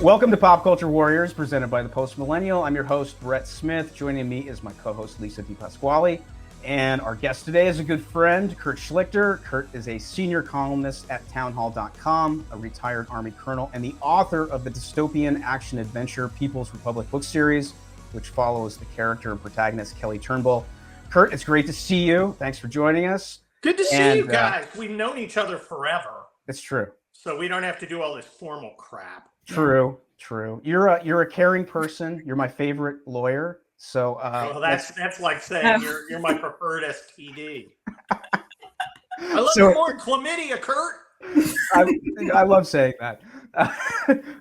Welcome to Pop Culture Warriors, presented by the Post Millennial. I'm your host, Brett Smith. Joining me is my co-host, Lisa Di Pasquale. And our guest today is a good friend, Kurt Schlichter. Kurt is a senior columnist at Townhall.com, a retired Army colonel, and the author of the dystopian action-adventure People's Republic book series, which follows the character and protagonist Kelly Turnbull. Kurt, it's great to see you. Thanks for joining us. Good to see you guys. We've known each other forever. It's true. So we don't have to do all this formal crap. True. You're a caring person. You're my favorite lawyer. So well, that's like saying you're my preferred STD. I love you more chlamydia, Kurt. I love saying that.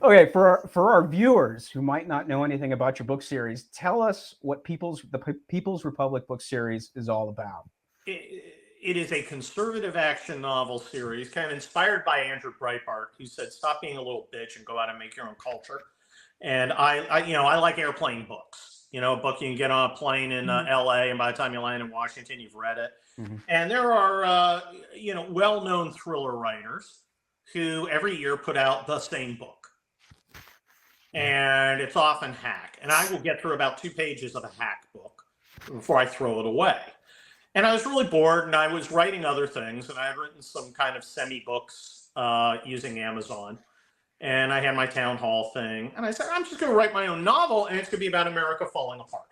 Okay, for our viewers who might not know anything about your book series, tell us what the People's Republic book series is all about. It is a conservative action novel series, kind of inspired by Andrew Breitbart, who said, "Stop being a little bitch and go out and make your own culture." And I like airplane books. You know, a book you can get on a plane in LA, and by the time you land in Washington, you've read it. Mm-hmm. And there are well-known thriller writers who every year put out the same book, and it's often hack. And I will get through about 2 pages of a hack book before I throw it away. And I was really bored, and I was writing other things, and I had written some kind of semi-books using Amazon. And I had my Townhall thing, and I said, I'm just going to write my own novel, and it's going to be about America falling apart.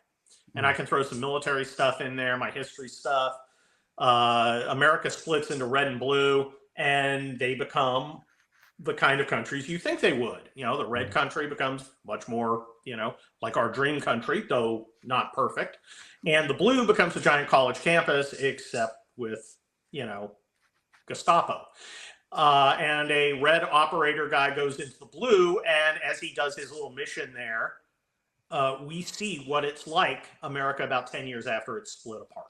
And I can throw some military stuff in there, my history stuff. America splits into red and blue, and they become the kind of countries you think they would. You know, the red country becomes much more, like our dream country, though not perfect. And the blue becomes a giant college campus, except with, Gestapo. And a red operator guy goes into the blue, and as he does his little mission there, we see what it's like America about 10 years after it's split apart.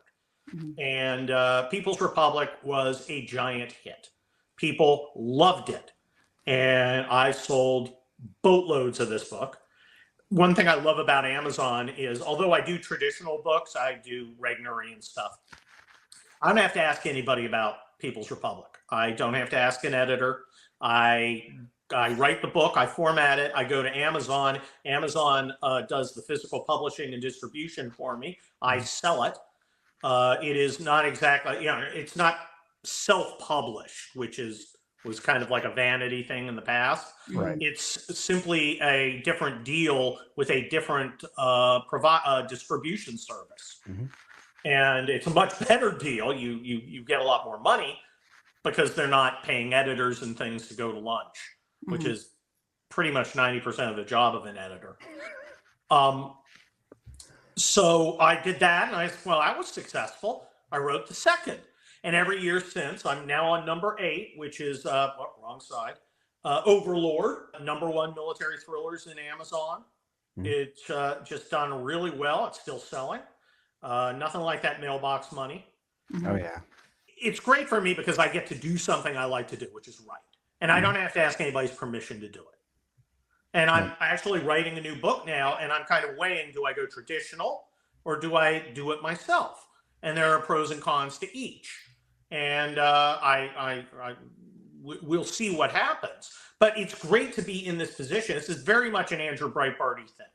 Mm-hmm. And People's Republic was a giant hit. People loved it. And I sold boatloads of this book. One thing I love about Amazon is, although I do traditional books, I do Regnerian stuff. I don't have to ask anybody about People's Republic. I don't have to ask an editor. I write the book, I format it, I go to Amazon. Amazon does the physical publishing and distribution for me. I sell it. It is not exactly, it's not self-published, which was kind of like a vanity thing in the past. Right. It's simply a different deal with a different distribution service. Mm-hmm. And it's a much better deal. You get a lot more money because they're not paying editors and things to go to lunch, mm-hmm. which is pretty much 90% of the job of an editor. So I did that, and I was successful. I wrote the second. And every year since, I'm now on number 8, which is, wrong side, Overlord, #1 military thrillers in Amazon. Mm-hmm. It's just done really well. It's still selling. Nothing like that mailbox money. Mm-hmm. Oh, yeah. It's great for me because I get to do something I like to do, which is write. And I don't have to ask anybody's permission to do it. And I'm actually writing a new book now, and I'm kind of weighing, do I go traditional or do I do it myself? And there are pros and cons to each. And we'll see what happens. But it's great to be in this position. This is very much an Andrew Breitbart-y thing,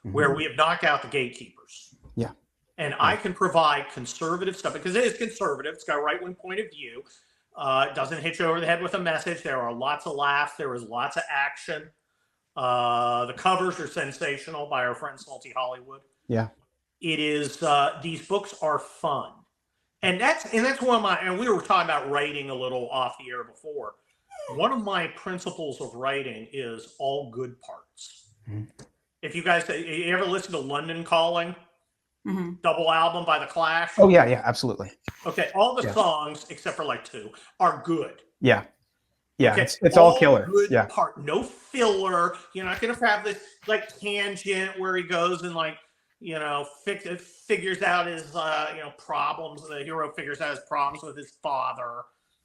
mm-hmm. where we have knocked out the gatekeepers. Yeah. And I can provide conservative stuff because it is conservative. It's got a right-wing point of view. It doesn't hit you over the head with a message. There are lots of laughs. There is lots of action. The covers are sensational by our friend Salty Hollywood. Yeah. It is. These books are fun. And that's one of my, and we were talking about writing a little off the air before. One of my principles of writing is all good parts. Mm-hmm. If you guys, you ever listen to London Calling? Mm-hmm. Double album by The Clash? Oh, yeah, absolutely. Okay, all the songs, except for like 2, are good. Yeah. Yeah, okay, it's all killer. Good part, no filler. You're not going to have this like tangent where he goes and like, figures out his, problems. The hero figures out his problems with his father.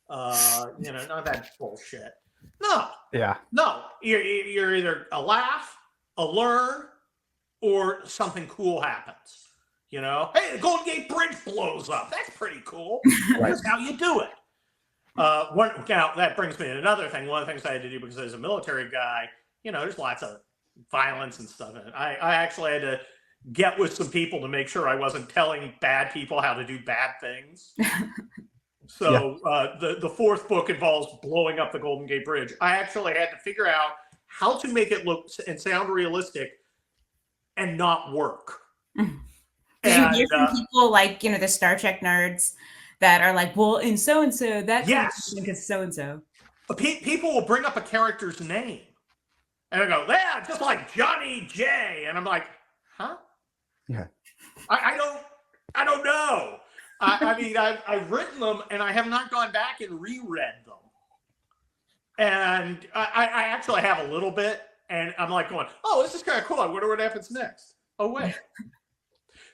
None of that bullshit. No. Yeah. No. You're either a laugh, a learn, or something cool happens. Hey, the Golden Gate Bridge blows up. That's pretty cool. Right. That's how you do it. Now that brings me to another thing. One of the things I had to do because as a military guy, there's lots of violence and stuff in it. I actually had to get with some people to make sure I wasn't telling bad people how to do bad things. So the fourth book involves blowing up the Golden Gate Bridge. I actually had to figure out how to make it look and sound realistic and not work. Did you hear from people like, the Star Trek nerds that are like, well, in so-and-so, that's because so-and-so. People will bring up a character's name. And I go, yeah, just like Johnny J. And I'm like, huh? Yeah. I don't know. I mean, I've written them and I have not gone back and reread them. And I actually have a little bit. And I'm like going, oh, this is kind of cool. I wonder what happens next. Oh, wait.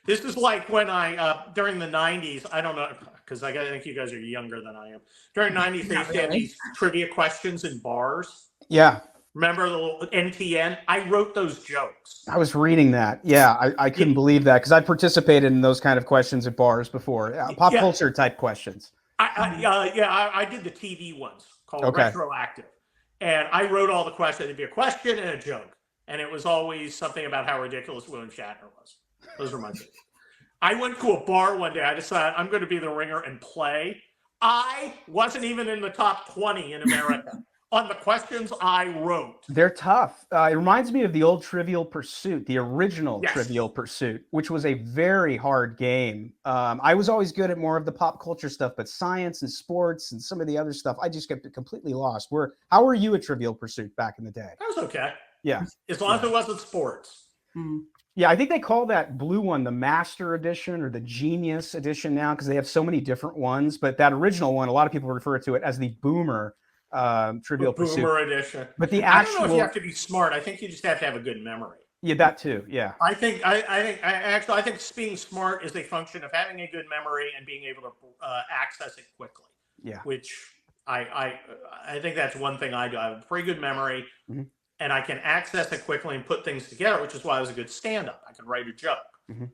This is like when during the 90s, I don't know, because I think you guys are younger than I am. During the 90s, they used to have these trivia questions in bars. Yeah. Remember the little NTN? I wrote those jokes. I was reading that. Yeah, I couldn't believe that because I participated in those kind of questions at bars before. Pop culture type questions. I did the TV ones called Retroactive. And I wrote all the questions. It'd be a question and a joke. And it was always something about how ridiculous William Shatner was. Those were my things. I went to a bar one day. I decided I'm going to be the ringer and play. I wasn't even in the top 20 in America on the questions I wrote. They're tough. It reminds me of the old Trivial Pursuit, the original Trivial Pursuit, which was a very hard game. I was always good at more of the pop culture stuff, but science and sports and some of the other stuff, I just kept completely lost. How were you at Trivial Pursuit back in the day? That was okay. Yeah. As long as it wasn't sports. Mm-hmm. Yeah, I think they call that blue one the Master Edition or the Genius Edition now because they have so many different ones. But that original one, a lot of people refer to it as the Boomer Trivial Pursuit. Boomer Edition. But the I actual, don't know if you have to be smart. I think you just have to have a good memory. Yeah, that too. Yeah. I think being smart is a function of having a good memory and being able to access it quickly. Yeah. Which I think that's one thing I do. I have a pretty good memory. Mm-hmm. And I can access it quickly and put things together, which is why I was a good stand-up. I can write a joke. Mm-hmm.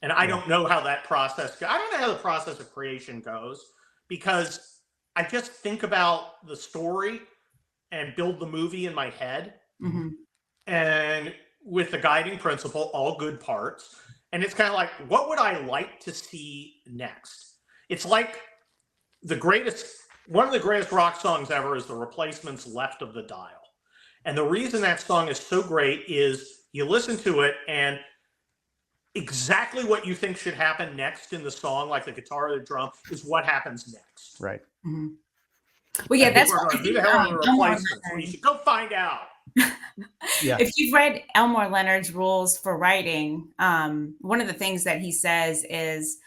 And I don't know how that process goes. I don't know how the process of creation goes because I just think about the story and build the movie in my head. Mm-hmm. And with the guiding principle, all good parts. And it's kind of like, what would I like to see next? It's like one of the greatest rock songs ever is The Replacement's Left of the Dial. And the reason that song is so great is you listen to it and exactly what you think should happen next in the song, like the guitar or the drum, is what happens next. Right. Mm-hmm. Well, yeah, that's what who the hell are the replacements? Well, you should go find out. Yeah. If you've read Elmore Leonard's rules for writing, one of the things that he says is,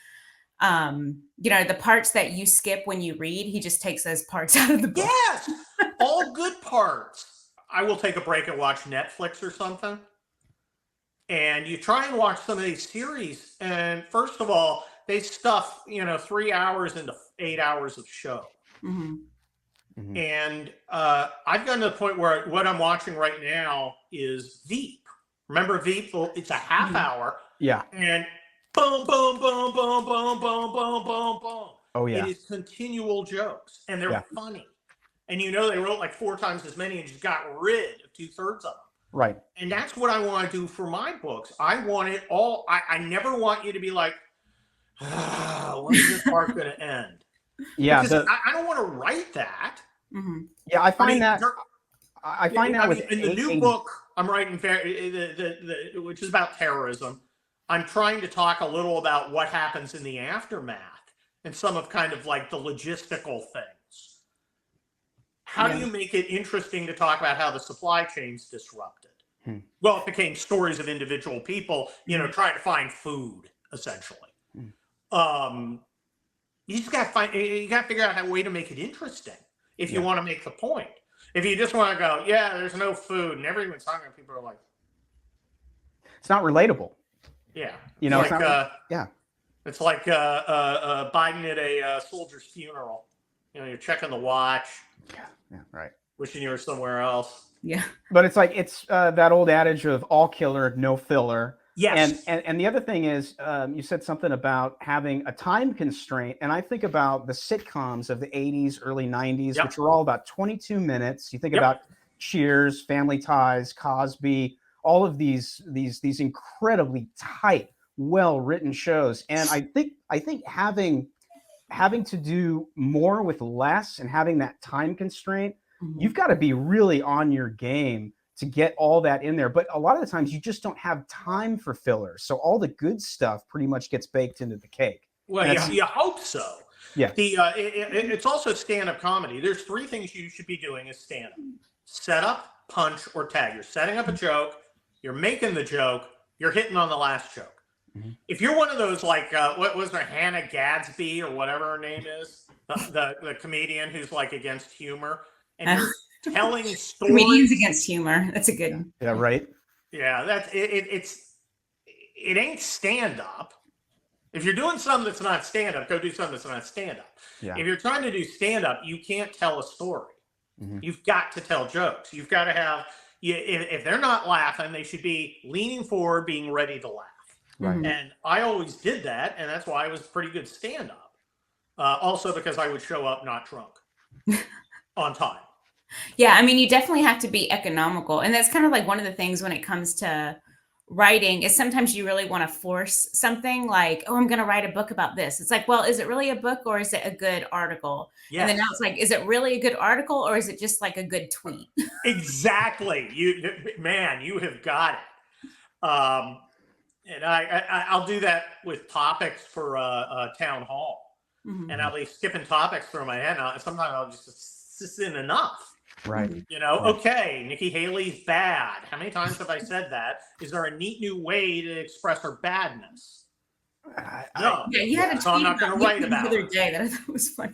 the parts that you skip when you read, he just takes those parts out of the book. Yes, all good parts. I will take a break and watch Netflix or something. And you try and watch some of these series. And first of all, they stuff, 3 hours into 8 hours of show. Mm-hmm. Mm-hmm. And I've gotten to the point where what I'm watching right now is Veep. Remember Veep? It's a half hour. Yeah. And boom, boom, boom, boom, boom, boom, boom, boom, boom. Oh, yeah. It is continual jokes. And they're funny. And they wrote like 4 times as many and just got rid of 2/3 of them. Right. And that's what I want to do for my books. I want it all. I never want you to be like, when is this part going to end? Yeah. Because I don't want to write that. Mm-hmm. Yeah, I find that with in the new book I'm writing, which is about terrorism, I'm trying to talk a little about what happens in the aftermath and some of kind of like the logistical things. How do you make it interesting to talk about how the supply chain's disrupted? Well, it became stories of individual people, trying to find food, essentially. You just got to figure out a way to make it interesting if you want to make the point. If you just want to go, there's no food and everyone's hungry, people are like, it's not relatable. Yeah. It's like Biden at a soldier's funeral. You're checking the watch. Yeah, right. Wishing you were somewhere else. Yeah. But it's like that old adage of all killer, no filler. Yes. And the other thing is, you said something about having a time constraint, and I think about the sitcoms of the 80s, early 90s, which were all about 22 minutes. You think about Cheers, Family Ties, Cosby, all of these incredibly tight, well-written shows. And I think having to do more with less and having that time constraint, you've got to be really on your game to get all that in there. But a lot of the times you just don't have time for fillers. So all the good stuff pretty much gets baked into the cake. Well, you hope so. Yeah. It's also stand-up comedy. There's three things you should be doing as stand-up: set up, punch, or tag. You're setting up a joke, you're making the joke, you're hitting on the last joke. If you're one of those, like, what was her, Hannah Gadsby or whatever her name is, the comedian who's like against humor, and you're telling stories. Comedians against humor. That's a good. Yeah, right. Yeah, that's it ain't stand-up. If you're doing something that's not stand-up, go do something that's not stand-up. Yeah. If you're trying to do stand-up, you can't tell a story. You've got to tell jokes. You've got to have, if they're not laughing, they should be leaning forward, being ready to laugh. Right. And I always did that, and that's why I was pretty good stand-up. Also because I would show up not drunk on time. Yeah, I mean, you definitely have to be economical. And that's kind of like one of the things when it comes to writing is sometimes you really want to force something like, oh, I'm going to write a book about this. It's like, well, is it really a book or is it a good article? Yes. And then now it's like, is it really a good article or is it just like a good tweet? Exactly. You have got it. And I'll do that with topics for Townhall. And I'll be skipping topics through my head. Sometimes I'll just, this isn't enough. Right. Okay, Nikki Haley's bad. How many times have I said that? Is there a neat new way to express her badness? No. Yeah, you had a so I'm not going to write about it. The other day that I thought was funny.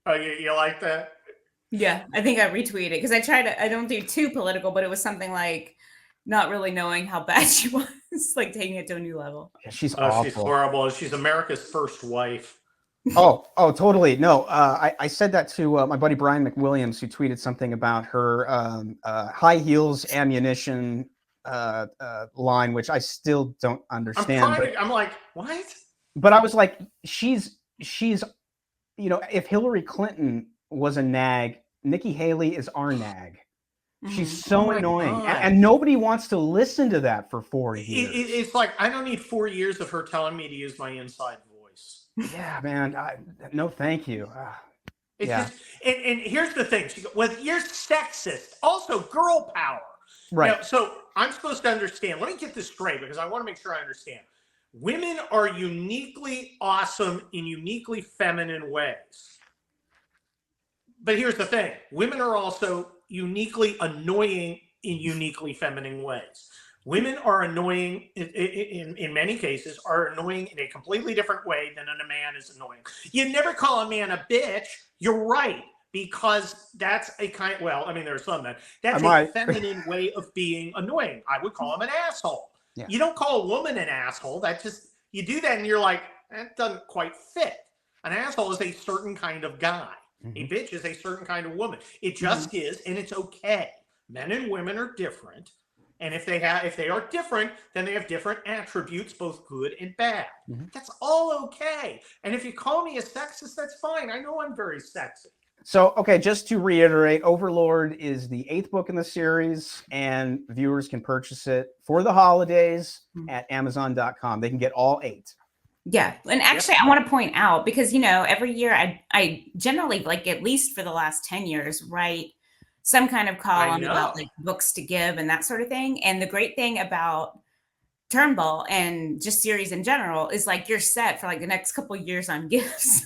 Oh, you like that? Yeah, I think I retweeted because I don't do too political, but it was something like not really knowing how bad she was, like taking it to a new level. Yeah, she's awful. She's horrible. She's America's first wife. Oh, totally. No, I said that to my buddy Brian McWilliams, who tweeted something about her high heels ammunition line, which I still don't understand. I'm like, what? But I was like, she's, if Hillary Clinton was a nag, Nikki Haley is our nag. She's so annoying, and nobody wants to listen to that for 4 years. It's like, I don't need 4 years of her telling me to use my inside voice. Yeah, man. No, thank you. Just, and here's the thing. She goes, well, you're sexist. Also, girl power. Right. So I'm supposed to understand. Let me get this straight because I want to make sure I understand. Women are uniquely awesome in uniquely feminine ways. But here's the thing. Women are also uniquely annoying in uniquely feminine ways. Women are annoying in many cases, are annoying in a completely different way than a man is annoying. You never call a man a bitch. You're right, because that's a kind. Well, I mean, there's some men. That's a feminine way of being annoying. I would call him an asshole. Yeah. You don't call a woman an asshole. That just, you do that and you're like, that doesn't quite fit. An asshole is a certain kind of guy. A bitch is a certain kind of woman. It just is, and it's okay. Men and women are different. And if they are different, then they have different attributes, both good and bad. That's all okay. And if you call me a sexist, that's fine. I know I'm very sexy. So, okay, just to reiterate, Overlord is the 8th book in the series, and viewers can purchase it for the holidays at Amazon.com. They can get all 8. Yeah. And actually, I want to point out, because, every year I generally, like, at least for the last 10 years, write some kind of column about like books to give and that sort of thing. And the great thing about Turnbull and just series in general is like you're set for like the next couple of years on gifts.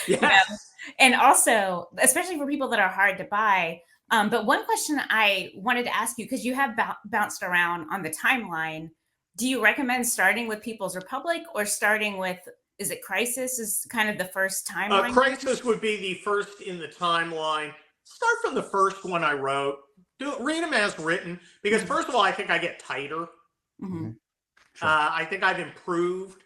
Yes. And also, especially for people that are hard to buy. But one question I wanted to ask you, because you have bounced around on the timeline, do you recommend starting with People's Republic or starting with, is it Crisis is kind of the first timeline? Crisis would be the first in the timeline. Start from the first one I wrote. Read them as written, because first of all, I think I get tighter. Sure. I think I've improved.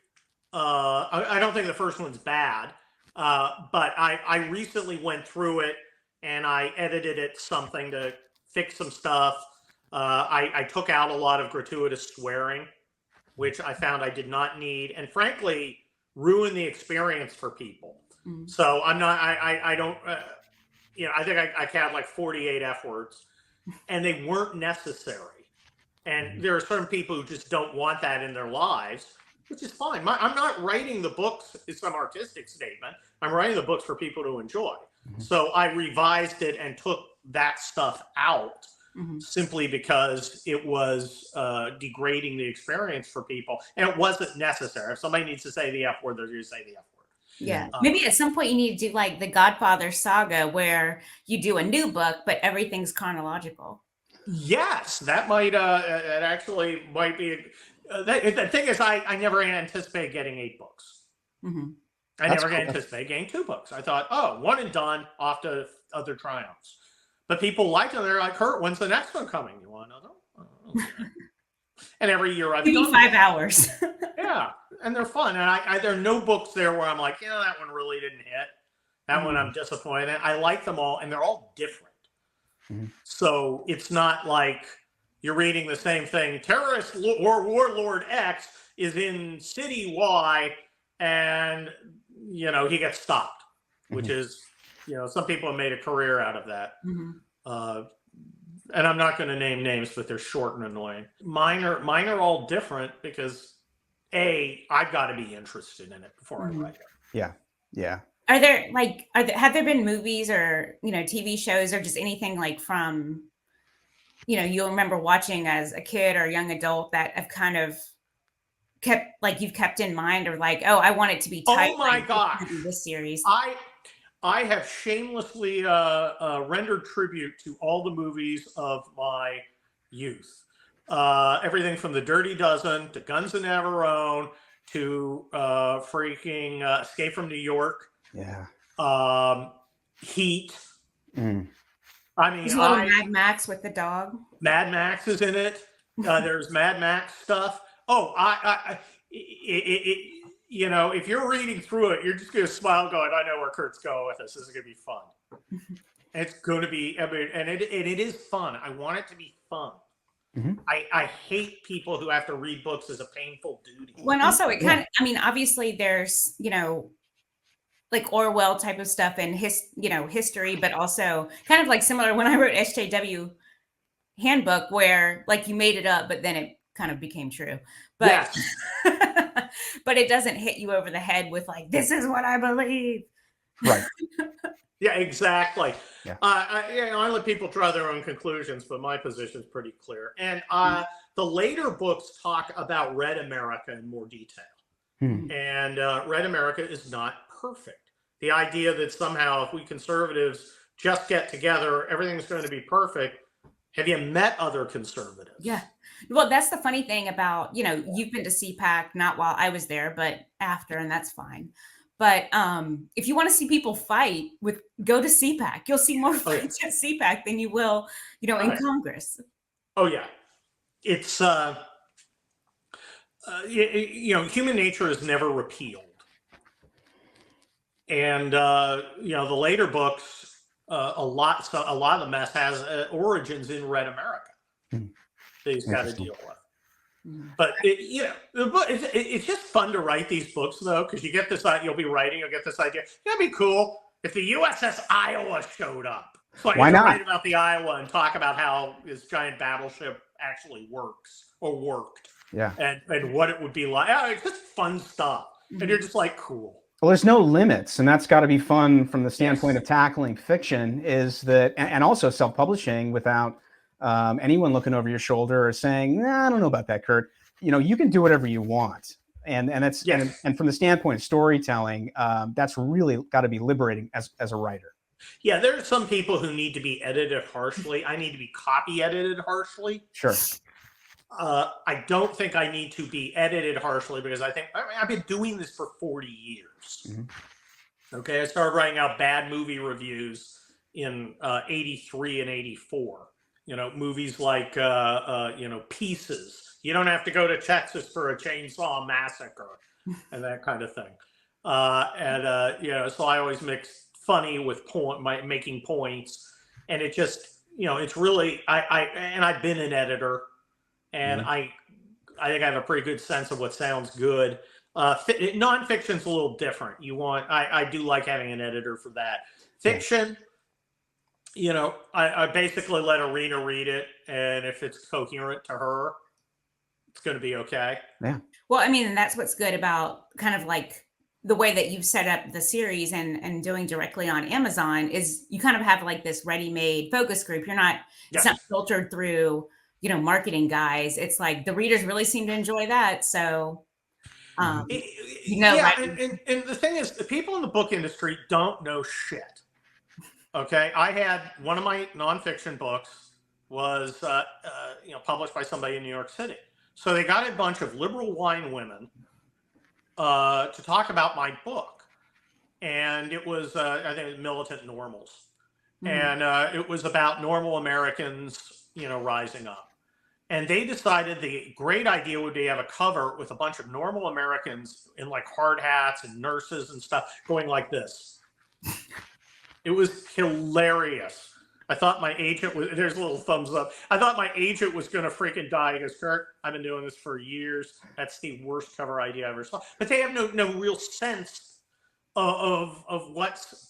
I don't think the first one's bad, but I recently went through it and I edited it something to fix some stuff. I took out a lot of gratuitous swearing, which I found I did not need, and frankly, ruin the experience for people. So I'm not. I don't. I think I had like 48 F words, and they weren't necessary. And there are certain people who just don't want that in their lives, which is fine. I'm not writing the books as some artistic statement. I'm writing the books for people to enjoy. So I revised it and took that stuff out simply because it was degrading the experience for people. And it wasn't necessary. If somebody needs to say the F word, they're going to say the F word. Yeah. Maybe at some point you need to do like the Godfather saga where you do a new book, but everything's chronological. Yes, that might, it actually might be. The thing is, I never anticipated getting 8 books. I never anticipated getting 2 books. I thought, oh, one and done, off to other triumphs. But people liked it. They're like, Kurt, when's the next one coming? You want to know? And every year I've done 5 hours. Yeah, and they're fun. And there are no books there where I'm like, that one really didn't hit. That one I'm disappointed. I like them all, and they're all different. So it's not like you're reading the same thing. Terrorist or Warlord X is in City Y, and he gets stopped, which is some people have made a career out of that. And I'm not going to name names, but they're short and annoying. Mine are all different because I've got to be interested in it before I write it. Yeah. Have there been movies or TV shows or just anything like from you'll remember watching as a kid or a young adult that have kind of you've kept in mind, or like, oh, I want it to be tight. Oh my gosh, this series. I have shamelessly rendered tribute to all the movies of my youth. Everything from The Dirty Dozen to Guns of Navarone to freaking Escape from New York. Yeah. Heat. I mean, there's a little Mad Max with the dog. Mad Max is in it. There's Mad Max stuff. Oh, if you're reading through it, you're just going to smile going, I know where Kurt's going with this. This is going to be fun. It's going to be, and it is fun. I want it to be fun. I hate people who have to read books as a painful duty. Well, and also it kind of, obviously there's, like Orwell type of stuff and history, but also kind of like similar when I wrote SJW Handbook, where like you made it up, but then it kind of became true. But but it doesn't hit you over the head with like, this is what I believe. Right. Yeah, exactly. Yeah. I let people draw their own conclusions, but my position is pretty clear. And the later books talk about Red America in more detail. And Red America is not perfect. The idea that somehow if we conservatives just get together, everything's going to be perfect. Have you met other conservatives? Yeah. Well, that's the funny thing about, you've been to CPAC, not while I was there, but after, and that's fine. But if you want to see people fight, go to CPAC. You'll see more fights at CPAC than you will, in Congress. Oh, yeah. It's, human nature is never repealed. And, the later books, a lot of the mess has origins in Red America that he's got to deal with. But it's just fun to write these books, though, because you get this. You'll get this idea. It'd be cool if the USS Iowa showed up. So why not write about the Iowa and talk about how this giant battleship actually works or worked? Yeah, and what it would be like. It's just fun stuff, and you're just like, cool. Well, there's no limits, and that's got to be fun from the standpoint of tackling fiction. Is that and also self-publishing without anyone looking over your shoulder or saying, nah, I don't know about that, Kurt. You can do whatever you want. And that's and from the standpoint of storytelling, that's really got to be liberating as a writer. Yeah, there are some people who need to be edited harshly. I need to be copy edited harshly. Sure. I don't think I need to be edited harshly because I've been doing this for 40 years. Okay, I started writing out bad movie reviews in 83 and 84. Movies like, Pieces. You don't have to go to Texas for a chainsaw massacre and that kind of thing. So I always mix funny with making points. And it just, it's really, I've been an editor and I think I have a pretty good sense of what sounds good. Nonfiction's a little different. I do like having an editor for that. Fiction, I basically let Arena read it, and if it's coherent to her, it's going to be okay. Yeah. Well, I mean, and that's what's good about kind of like the way that you've set up the series and doing directly on Amazon is you kind of have like this ready-made focus group. It's not filtered through, marketing guys. It's like the readers really seem to enjoy that. So, And the thing is, the people in the book industry don't know shit. Okay, I had one of my nonfiction books was published by somebody in New York City. So they got a bunch of liberal wine women to talk about my book, and it was I think it was Militant Normals, and it was about normal Americans, rising up. And they decided the great idea would be to have a cover with a bunch of normal Americans in like hard hats and nurses and stuff going like this. It was hilarious. I thought my agent was, there's a little thumbs up. I thought my agent was going to freaking die. He goes, Kurt, I've been doing this for years. That's the worst cover idea I ever saw. But they have no real sense of what's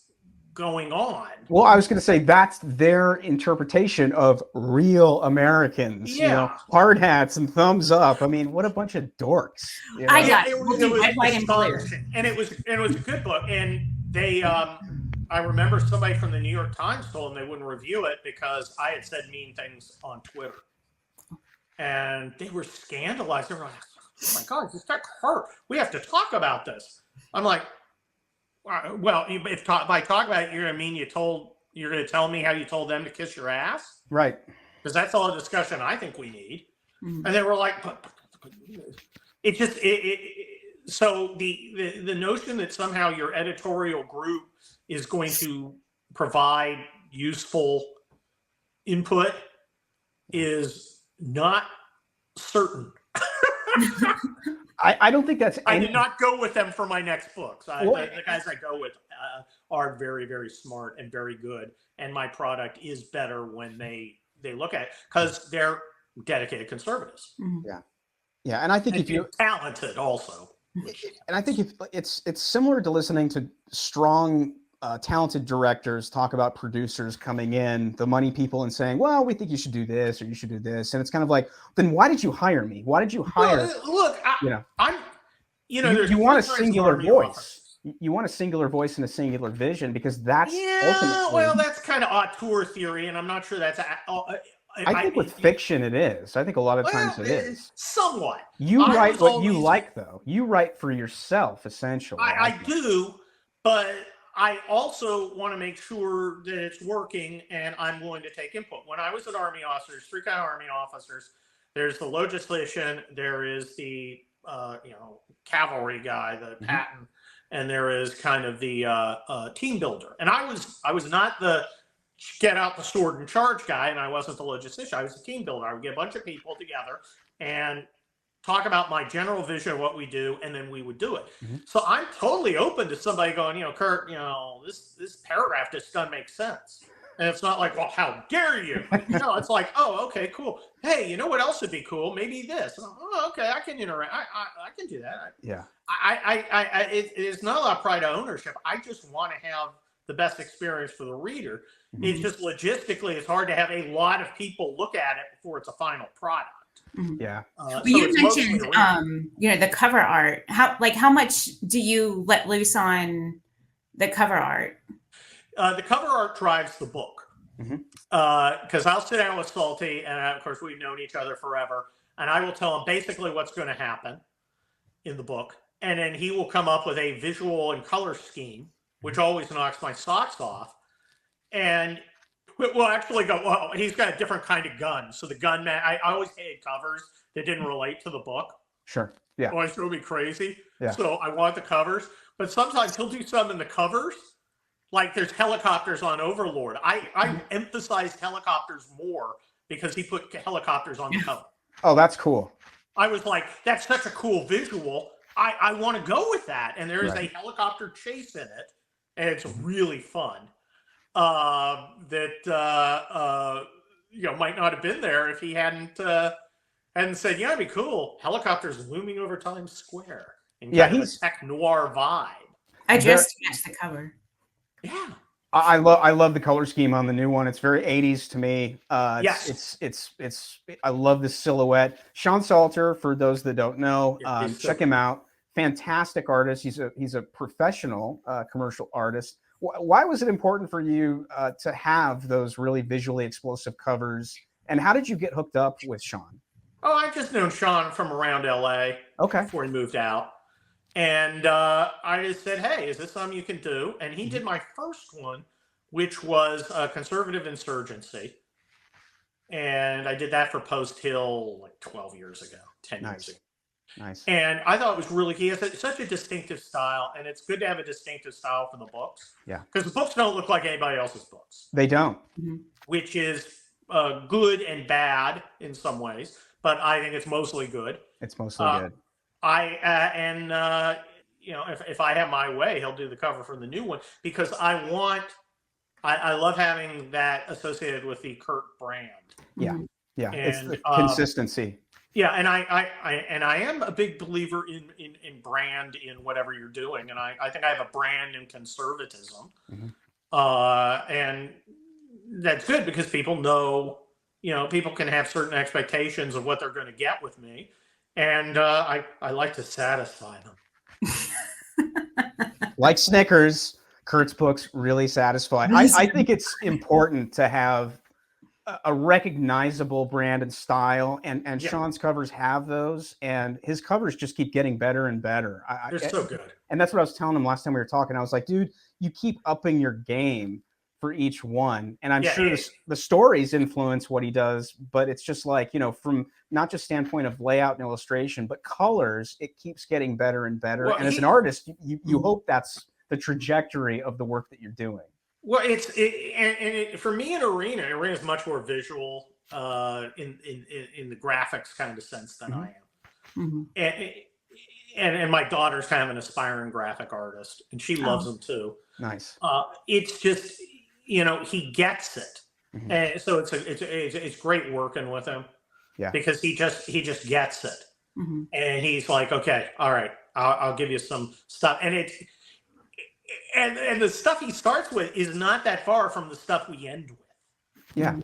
going on. Well, I was going to say that's their interpretation of real Americans. Yeah. Hard hats and thumbs up. I mean, what a bunch of dorks. I got it was astonishing, and it was a good book. And they, I remember somebody from the New York Times told them they wouldn't review it because I had said mean things on Twitter, and they were scandalized. They were like, "Oh my God, this got hurt. We have to talk about this." I'm like, well, if by talk about it, you're going to mean you're going to tell me how you told them to kiss your ass? Right. Because that's all the discussion I think we need. Mm-hmm. And they were like, but it just, so the notion that somehow your editorial group is going to provide useful input is not certain. I don't think that's. I did not go with them for my next books. The guys I go with are very, very smart and very good, and my product is better when they look at it because they're dedicated conservatives. Yeah, and I think if you're talented, also. And I think if it's similar to listening to strong, talented directors talk about producers coming in, the money people, and saying, "Well, we think you should do this or you should do this," and it's kind of like, then why did you hire me? Why did you hire? Well, look, I'm. You want a singular voice. You want a singular voice and a singular vision because that's ultimately. Well, that's kind of auteur theory, and I'm not sure that's. I think with fiction it is. I think a lot of times it is. Somewhat. You write what you like, though. You write for yourself, essentially. I do, but I also want to make sure that it's working, and I'm willing to take input. When I was at Army officers, 3 kind of Army officers, there's the logistician, there is the cavalry guy, the Patton, and there is kind of the team builder. And I was not the get out the sword and charge guy, and I wasn't the logistician. I was the team builder. I would get a bunch of people together and talk about my general vision of what we do, and then we would do it. So I'm totally open to somebody going, Kurt, this paragraph just doesn't make sense. And it's not like, well, how dare you? It's like, oh, okay, cool. Hey, you know what else would be cool? Maybe this. Oh, okay, I can interact. I can do that. It's not a lot of pride of ownership. I just want to have the best experience for the reader. It's just logistically, it's hard to have a lot of people look at it before it's a final product. Yeah. Well, you mentioned, the cover art. How much do you let loose on the cover art? The cover art drives the book. Because I'll sit down with Salty, and of course we've known each other forever, and I will tell him basically what's going to happen in the book, and then he will come up with a visual and color scheme, which always knocks my socks off. And we'll actually go, well, he's got a different kind of gun. So the gun, I always hated covers that didn't relate to the book. Sure. Yeah. Always drove me crazy. Yeah. So I want the covers. But sometimes he'll do some in the covers. Like there's helicopters on Overlord. I emphasized helicopters more because he put helicopters on the cover. Oh, that's cool. I was like, that's such a cool visual. I want to go with that. And there is a helicopter chase in it. And it's really fun. That might not have been there if he hadn't said, it'd be cool. Helicopters looming over Times Square and kind of a tech noir vibe. I just matched the cover. Yeah. I love the color scheme on the new one. It's very 80s to me. Yes. It's I love the silhouette. Sean Salter, for those that don't know, check him out. Fantastic artist. He's a professional commercial artist. Why was it important for you to have those really visually explosive covers? And how did you get hooked up with Sean? Oh, I've just known Sean from around LA before he moved out. And I just said, hey, is this something you can do? And he did my first one, which was Conservative Insurgency. And I did that for Post Hill like 12 years ago, 10 years ago. Nice. And I thought it was really, he has such a distinctive style, and it's good to have a distinctive style for the books. Yeah. Because the books don't look like anybody else's books. They don't. Which is good and bad in some ways, but I think it's mostly good. It's mostly good. You know, if I have my way, he'll do the cover for the new one, because I love having that associated with the Kurt brand. Yeah. Yeah. And, it's the consistency. Yeah. And I am a big believer in brand in whatever you're doing. And I think I have a brand in conservatism. And that's good because people know, you know, people can have certain expectations of what they're going to get with me. And I like to satisfy them. Like Snickers, Kurt's books really satisfy. I think it's important to have a recognizable brand and style, and Sean's covers have those, and his covers just keep getting better and better. They're so good. And that's what I was telling him last time we were talking. I was like, dude, you keep upping your game for each one. And I'm sure the stories influence what he does, but it's just like, you know, from not just standpoint of layout and illustration, but colors, it keeps getting better and better. Well, and as an artist, you hope that's the trajectory of the work that you're doing. Well, for me in Arena is much more visual in the graphics kind of sense than I am. And my daughter's kind of an aspiring graphic artist, and she loves them too. Nice. It's just, you know, he gets it, and so it's great working with him. Yeah. Because he just gets it, and he's like, okay, all right, I'll give you some stuff, and and the stuff he starts with is not that far from the stuff we end with. Yeah.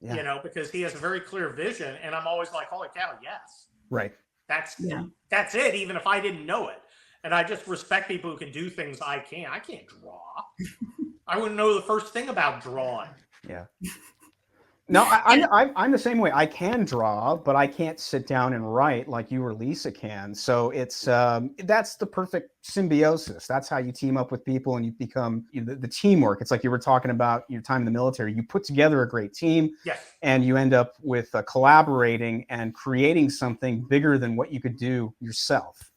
You know, because he has a very clear vision, and I'm always like, holy cow, yes. Right. That's it, even if I didn't know it. And I just respect people who can do things I can't. I can't draw. I wouldn't know the first thing about drawing. Yeah. No, I'm the same way. I can draw, but I can't sit down and write like you or Lisa can. So it's that's the perfect symbiosis. That's how you team up with people and you become the teamwork. It's like you were talking about your time in the military. You put together a great team, and you end up with collaborating and creating something bigger than what you could do yourself.